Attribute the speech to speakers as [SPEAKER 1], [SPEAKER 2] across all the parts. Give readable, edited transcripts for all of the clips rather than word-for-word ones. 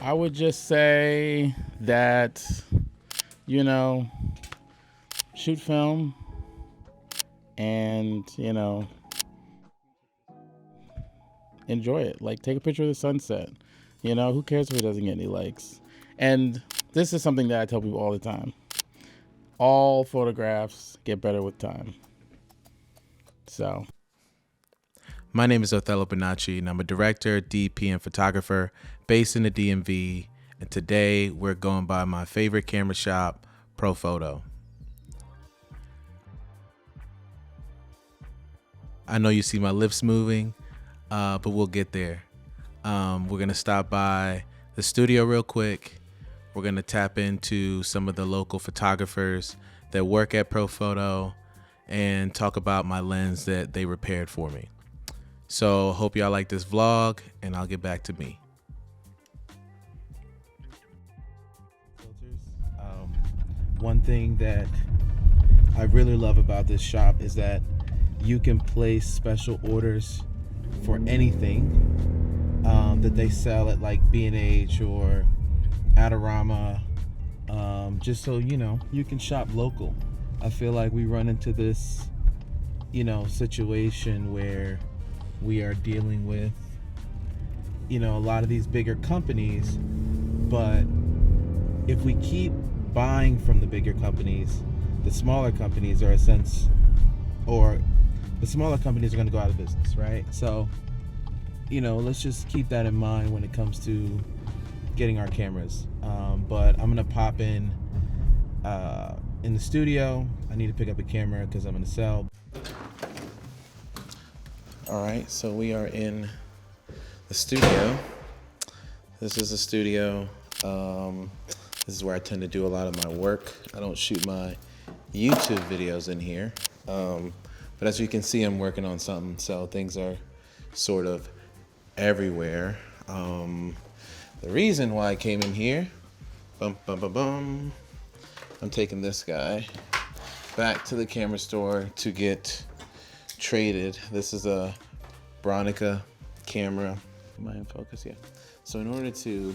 [SPEAKER 1] I would just say that, you know, shoot film and, enjoy it. Like, take a picture of the sunset. Who cares if it doesn't get any likes? And this is something that I tell people all the time. All photographs get better with time. So.
[SPEAKER 2] My name is Othello Bonacci, and I'm a director, DP, and photographer based in the DMV. And today we're going by my favorite camera shop, Profoto. I know you see my lips moving, but we'll get there. We're going to stop by the studio real quick. We're going to tap into some of the local photographers that work at Profoto and talk about my lens that they repaired for me. So hope y'all like this vlog, and I'll get back to me.
[SPEAKER 3] One thing that I really love about this shop is that you can place special orders for anything that they sell at like B&H or Adorama, just so you can shop local. I feel like we run into this situation where we are dealing with a lot of these bigger companies, but if we keep buying from the bigger companies, the smaller companies are the smaller companies are going to go out of business, right? So let's just keep that in mind when it comes to getting our cameras. But I'm gonna pop in the studio. I need to pick up a camera because I'm gonna sell.
[SPEAKER 2] All right, so we are in the studio. This is the studio. This is where I tend to do a lot of my work. I don't shoot my YouTube videos in here. But as you can see, I'm working on something, so things are sort of everywhere. The reason why I came in here, I'm taking this guy back to the camera store to get traded. This is a Bronica camera. Am I in focus? Yeah. So in order to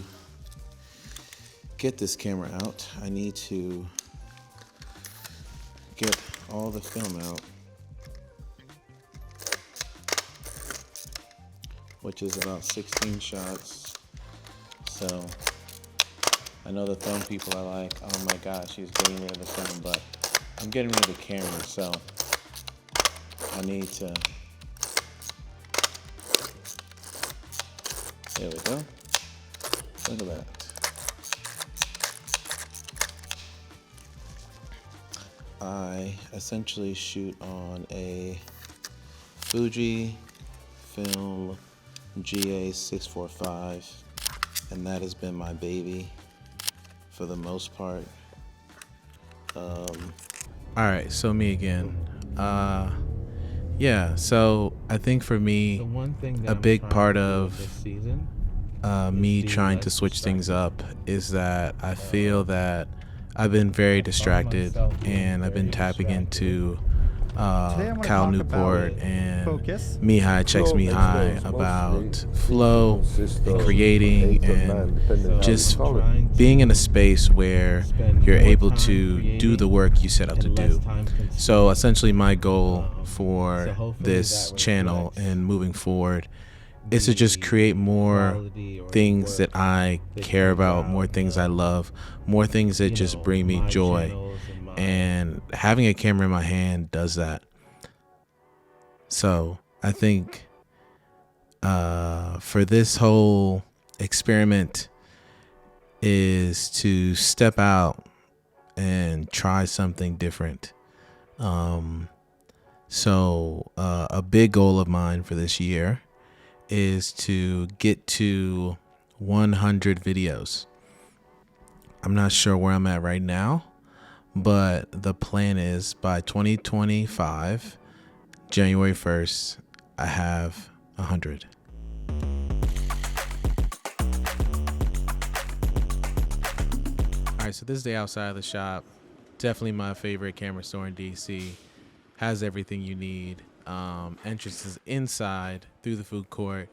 [SPEAKER 2] get this camera out, I need to get all the film out, which is about 16 shots. So I know the film people are like, oh my gosh, she's getting rid of the film, but I'm getting rid of the camera, so I need to, there we go. Look at that. I essentially shoot on a Fuji film GA645, and that has been my baby for the most part. All right, so me again. Yeah, so I think for me, a big part of me trying to switch things up is that I feel that I've been very distracted, and I've been tapping into Cal Newport and Mihai Checks Mihai about flow and creating and just being in a space where you're able to do the work you set out to do. So essentially my goal for this channel and moving forward is to just create more things that I care about, more things I love, more things that just bring me joy. And having a camera in my hand does that. So I think for this whole experiment is to step out and try something different. So a big goal of mine for this year is to get to 100 videos. I'm not sure where I'm at right now, but the plan is by 2025, January 1st, I have 100. All right, so this day outside of the shop, definitely my favorite camera store in DC. Has everything you need. Entrance is inside through the food court.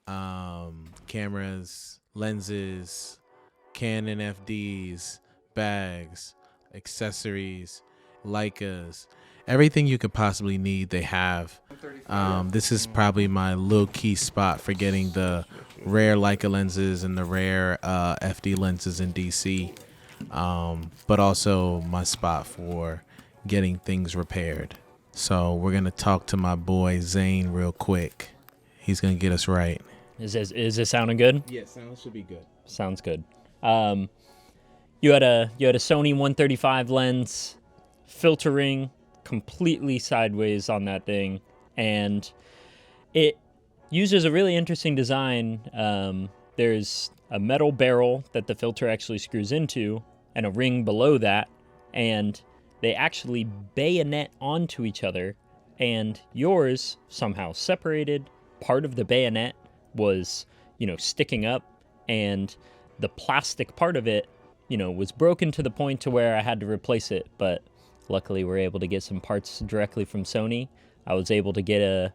[SPEAKER 2] cameras, lenses, Canon FDs, bags, accessories, Leicas, everything you could possibly need, they have. This is probably my low-key spot for getting the rare Leica lenses and the rare FD lenses in DC, but also my spot for getting things repaired. So we're going to talk to my boy Zane real quick. He's going to get us right.
[SPEAKER 4] Is this sounding good?
[SPEAKER 3] Yeah, sound should be good.
[SPEAKER 4] Sounds good. You had a Sony 135 lens, filtering completely sideways on that thing, and it uses a really interesting design. There's a metal barrel that the filter actually screws into, and a ring below that, and they actually bayonet onto each other, and yours somehow separated. Part of the bayonet was, sticking up, and the plastic part of it, was broken to the point to where I had to replace it. But luckily, we're able to get some parts directly from Sony. I was able to get a,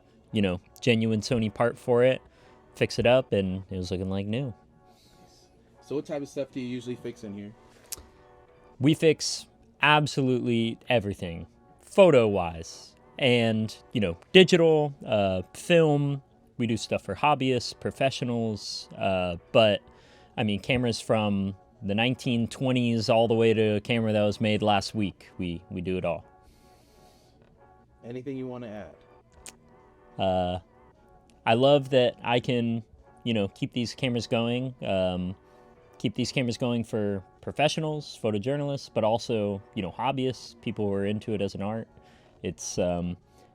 [SPEAKER 4] genuine Sony part for it, fix it up, and it was looking like new.
[SPEAKER 3] So what type of stuff do you usually fix in here?
[SPEAKER 4] We fix absolutely everything, photo-wise, and, digital, film. We do stuff for hobbyists, professionals, but, cameras from the 1920s all the way to a camera that was made last week. We do it all.
[SPEAKER 3] Anything you want to add?
[SPEAKER 4] I love that I can, keep these cameras going. Keep these cameras going for professionals, photojournalists, but also, hobbyists, people who are into it as an art. It's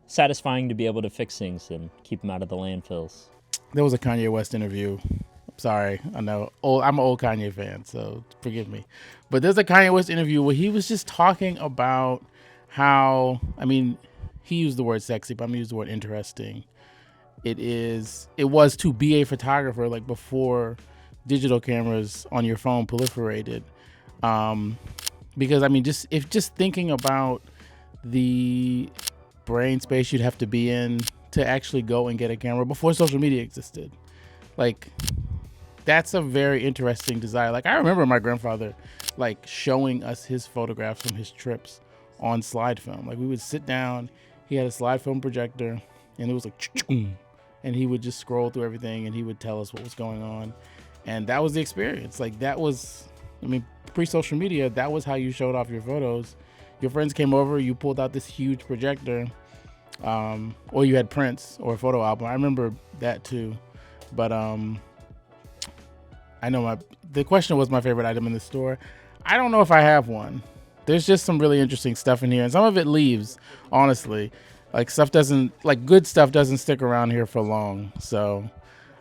[SPEAKER 4] satisfying to be able to fix things and keep them out of the landfills.
[SPEAKER 1] There was a Kanye West interview. Sorry, I know. I'm an old Kanye fan, so forgive me. But there's a Kanye West interview where he was just talking about how, he used the word sexy, but I'm gonna use the word interesting. It was to be a photographer, like before digital cameras on your phone proliferated. Because just thinking about the brain space you'd have to be in to actually go and get a camera before social media existed. Like, that's a very interesting desire. Like, I remember my grandfather showing us his photographs from his trips on slide film. Like, we would sit down, he had a slide film projector, and it was like, and he would just scroll through everything and he would tell us what was going on. And that was the experience. Like, that was, pre-social media, that was how you showed off your photos. Your friends came over, you pulled out this huge projector, or you had prints or a photo album. I remember that too. But I know the question was my favorite item in the store. I don't know if I have one. There's just some really interesting stuff in here, and some of it leaves, honestly. Good stuff doesn't stick around here for long. So,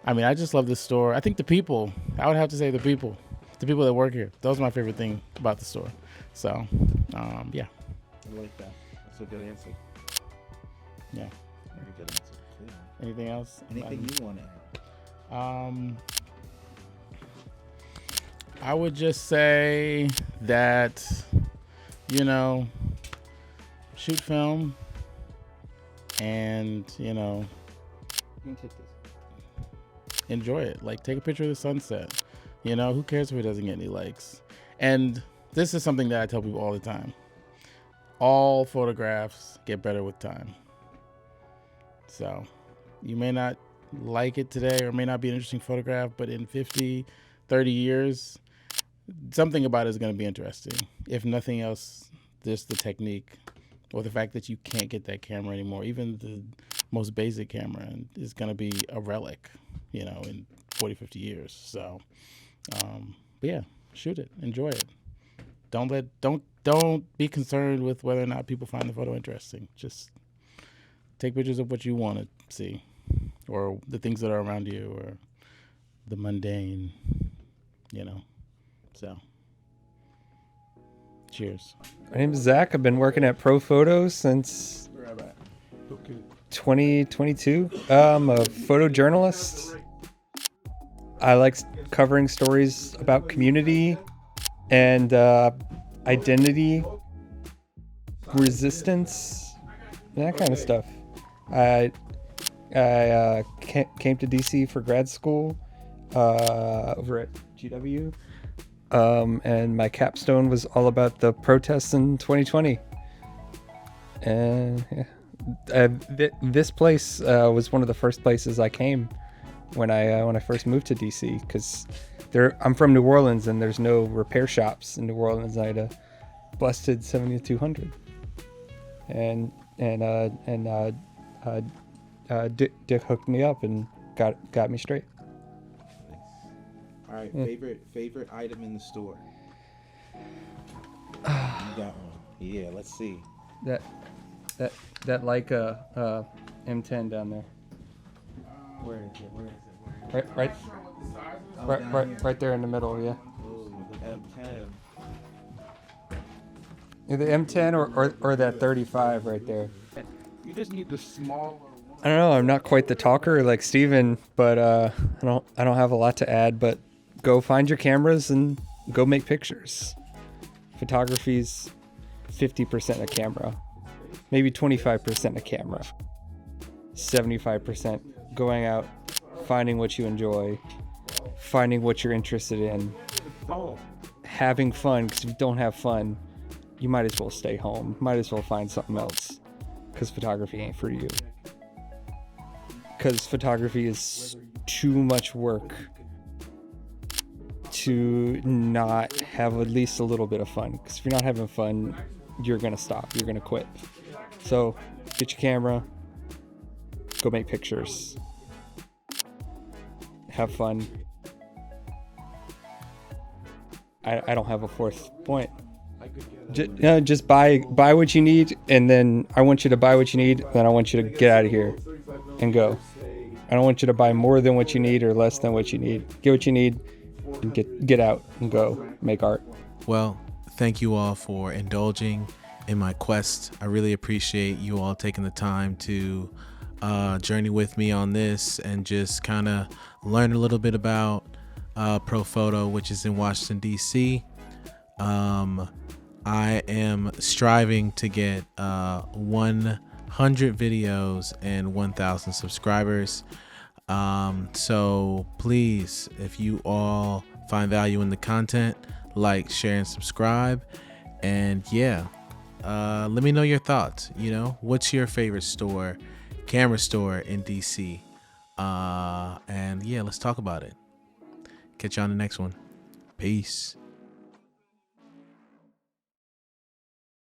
[SPEAKER 1] I just love this store. I think the people, I would have to say the people that work here. That was my favorite thing about the store. So, yeah.
[SPEAKER 3] I like that. That's a good answer.
[SPEAKER 1] Yeah.
[SPEAKER 3] Very good answer. Yeah.
[SPEAKER 1] Anything else?
[SPEAKER 3] Anything you want to add?
[SPEAKER 1] I would just say that, shoot film and, enjoy it. Take a picture of the sunset. Who cares if it doesn't get any likes? And this is something that I tell people all the time. All photographs get better with time. So you may not like it today or may not be an interesting photograph, but in 50, 30 years, something about it is going to be interesting. If nothing else, just the technique or the fact that you can't get that camera anymore. Even the most basic camera is going to be a relic, in 40, 50 years. So, but yeah, shoot it, enjoy it. Don't be concerned with whether or not people find the photo interesting. Just take pictures of what you want to see, or the things that are around you, or the mundane, So, cheers.
[SPEAKER 5] My name is Zach. I've been working at Pro Photos since 2022. I'm a photojournalist. I like covering stories about community and identity, resistance, that kind of stuff. I came to DC for grad school over at GW. And my capstone was all about the protests in 2020. And this place was one of the first places I came when I first moved to DC, because I'm from New Orleans and there's no repair shops in New Orleans. I had a busted 7200, and Dick hooked me up and got me straight.
[SPEAKER 3] All right, favorite item in the store. You got one? Yeah, let's see.
[SPEAKER 5] That Leica M10 down there.
[SPEAKER 3] Where is it?
[SPEAKER 5] Right there in the middle, yeah.
[SPEAKER 3] Ooh, the M10.
[SPEAKER 5] Either M10 or that 35 right there.
[SPEAKER 1] You just need the smaller one.
[SPEAKER 5] I don't know. I'm not quite the talker like Steven, but I don't have a lot to add. But go find your cameras and go make pictures. Photography's 50% a camera, maybe 25% a camera, 75% going out, finding what you enjoy, finding what you're interested in, having fun. Because if you don't have fun, you might as well stay home. Might as well find something else, because photography ain't for you. Because photography is too much work to not have at least a little bit of fun. Because if you're not having fun, you're gonna stop. You're gonna quit. So get your camera, go make pictures, have fun. I don't have a fourth point. Just buy what you need, and then I want you to buy what you need, then I want you to get out of here and go. I don't want you to buy more than what you need or less than what you need. Get what you need and get out and go make art.
[SPEAKER 2] Well, thank you all for indulging in my quest. I really appreciate you all taking the time to journey with me on this and just kind of learn a little bit about Profoto, which is in Washington, D.C. I am striving to get 100 videos and 1,000 subscribers. So please, if you all find value in the content, like, share, and subscribe. And yeah, let me know your thoughts. You know, what's your favorite camera store in DC? And yeah, let's talk about it. Catch you on the next one. Peace.